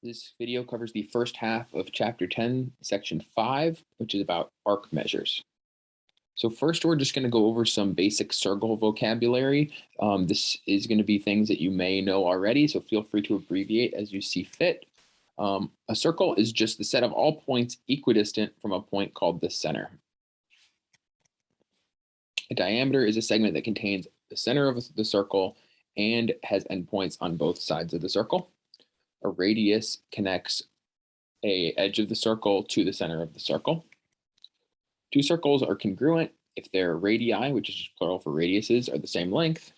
This video covers the first half of chapter 10, section 5, which is about arc measures. So first, we're just going to go over some basic circle vocabulary. This is going to be things that you may know already, so feel free to abbreviate as you see fit. A circle is just the set of all points equidistant from a point called the center. A diameter is a segment that contains the center of the circle and has endpoints on both sides of the circle. A radius connects an edge of the circle to the center of the circle. Two circles are congruent if their radii, which is just plural for radiuses, are the same length.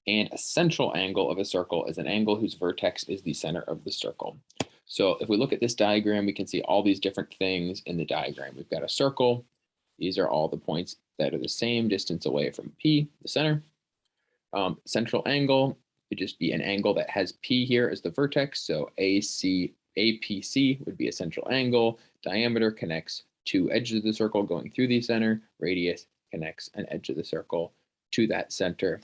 And a central angle of a circle is an angle whose vertex is the center of the circle. So if we look at this diagram, we can see all these different things in the diagram. We've got a circle. These are all the points that are the same distance away from P, the center. Central angle would just be an angle that has P here as the vertex. So APC would be a central angle. Diameter connects two edges of the circle going through the center. Radius connects an edge of the circle to that center.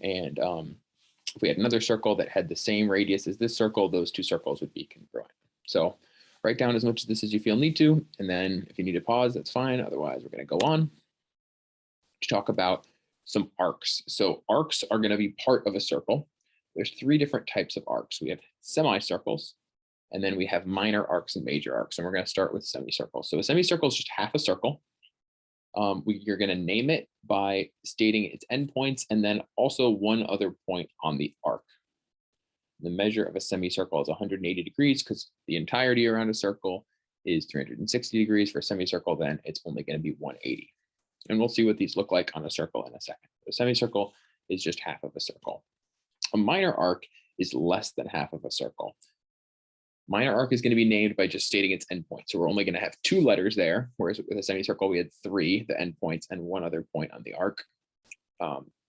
And if we had another circle that had the same radius as this circle, those two circles would be congruent. So write down as much of this as you feel need to. And then if you need to pause, that's fine. Otherwise, we're going to go on to talk about some arcs. So arcs are going to be part of a circle. There's three different types of arcs. We have semicircles, and then we have minor arcs and major arcs. And we're going to start with semicircles. So a semicircle is just half a circle. You're going to name it by stating its endpoints and then also one other point on the arc. The measure of a semicircle is 180 degrees because the entirety around a circle is 360 degrees. For a semicircle, then it's only going to be 180. And we'll see what these look like on a circle in a second. A semicircle is just half of a circle. A minor arc is less than half of a circle. Minor arc is going to be named by just stating its endpoint. So we're only going to have two letters there, whereas with a semicircle, we had three, the endpoints, and one other point on the arc.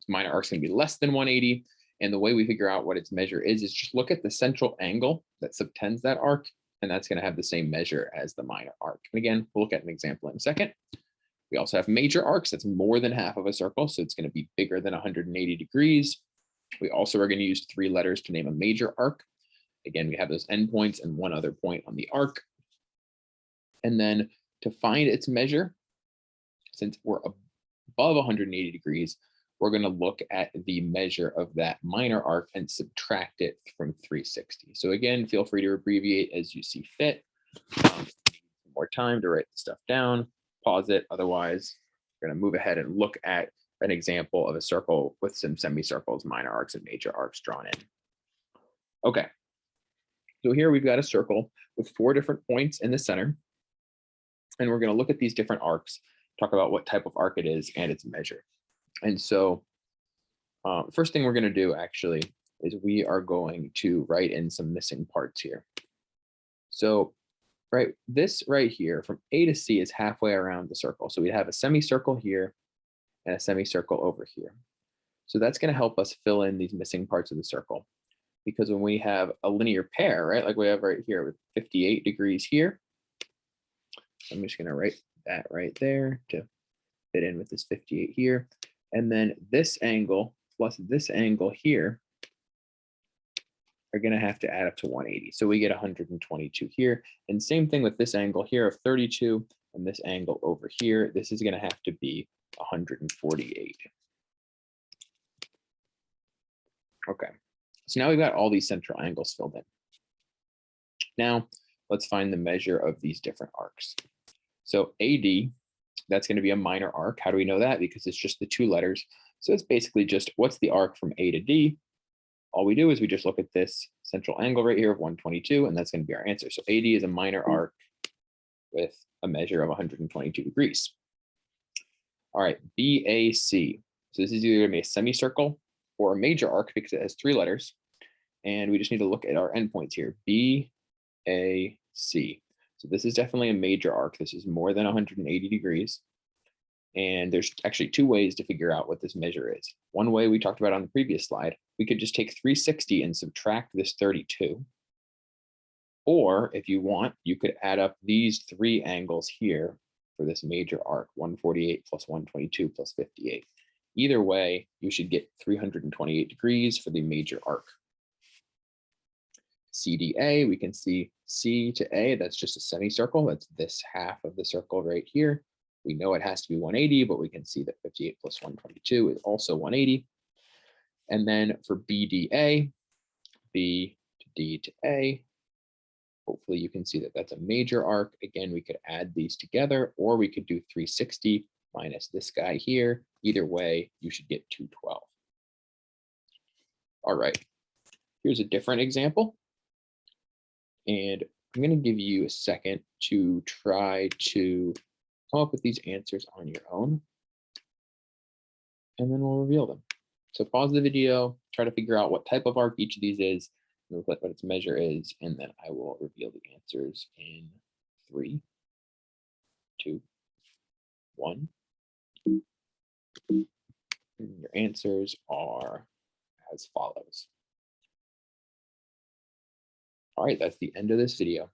Minor arc is going to be less than 180. And the way we figure out what its measure is just look at the central angle that subtends that arc, and that's going to have the same measure as the minor arc. And again, we'll look at an example in a second. We also have major arcs. That's more than half of a circle, so it's going to be bigger than 180 degrees. We also are going to use three letters to name a major arc. Again, we have those endpoints and one other point on the arc. And then to find its measure, since we're above 180 degrees, we're going to look at the measure of that minor arc and subtract it from 360. So again, feel free to abbreviate as you see fit. More time to write the stuff down. Pause it. Otherwise, we're going to move ahead and look at an example of a circle with some semicircles, minor arcs, and major arcs drawn in. Okay. So here we've got a circle with four different points in the center. And we're going to look at these different arcs, talk about what type of arc it is and its measure. And so first thing we're going to do actually is we are going to write in some missing parts here. So right, this right here from A to C is halfway around the circle. So we have a semicircle here and a semicircle over here. So that's going to help us fill in these missing parts of the circle. Because when we have a linear pair, right, like we have right here with 58 degrees here, I'm just going to write that right there to fit in with this 58 here. And then this angle plus this angle here are going to have to add up to 180. So we get 122 here. And same thing with this angle here of 32 and this angle over here. This is going to have to be 148. Okay. So now we've got all these central angles filled in. Now let's find the measure of these different arcs. So AD, that's going to be a minor arc. How do we know that? Because it's just the two letters. So it's basically just what's the arc from A to D. All we do is we just look at this central angle right here of 122, and that's going to be our answer. So AD is a minor arc with a measure of 122 degrees. All right, BAC. So this is either going to be a semicircle or a major arc because it has three letters. And we just need to look at our endpoints here, BAC. So this is definitely a major arc. This is more than 180 degrees. And there's actually two ways to figure out what this measure is. One way we talked about on the previous slide, we could just take 360 and subtract this 32. Or if you want, you could add up these three angles here for this major arc, 148 plus 122 plus 58. Either way, you should get 328 degrees for the major arc. CDA, we can see C to A, that's just a semicircle. That's this half of the circle right here. We know it has to be 180, but we can see that 58 plus 122 is also 180. And then for BDA, B to D to A, hopefully you can see that that's a major arc. Again, we could add these together, or we could do 360 minus this guy here. Either way, you should get 212. All right, here's a different example. And I'm going to give you a second to try to come up with these answers on your own, and then we'll reveal them. So pause the video, try to figure out what type of arc each of these is, and what its measure is, and then I will reveal the answers in 3, 2, 1. And your answers are as follows. All right, that's the end of this video.